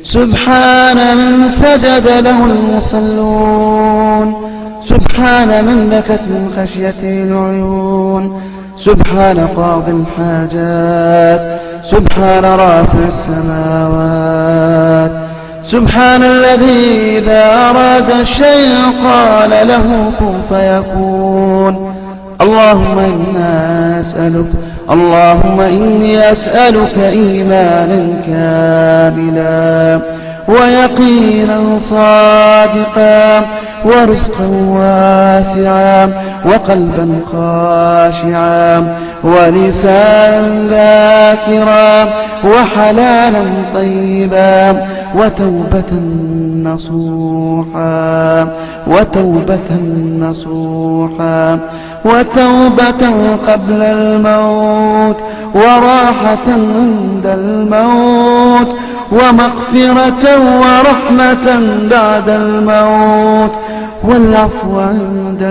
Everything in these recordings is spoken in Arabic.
سبحان من سجد له المصلون، سبحان من بكت من خشيته العيون، سبحان قاضي الحاجات، سبحان رافع السماوات، سبحان الذي إذا أراد الشيء قال له كن فيكون. اللهم إني أسألك إيمانا كاملا ويقينا صادقا ورزقا واسعا وقلبا خاشعا ولسانا ذاكرا وحلالا طيبا وتوبة وتوبة قبل الموت وراحة عند الموت ومغفرة ورحمة بعد الموت والعفو عند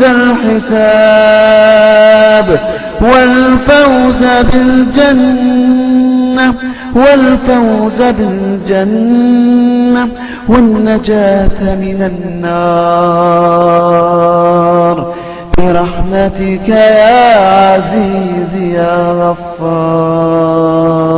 الحساب والفوز بالجنة والنجاة من النار برحمتك يا عزيز يا غفار.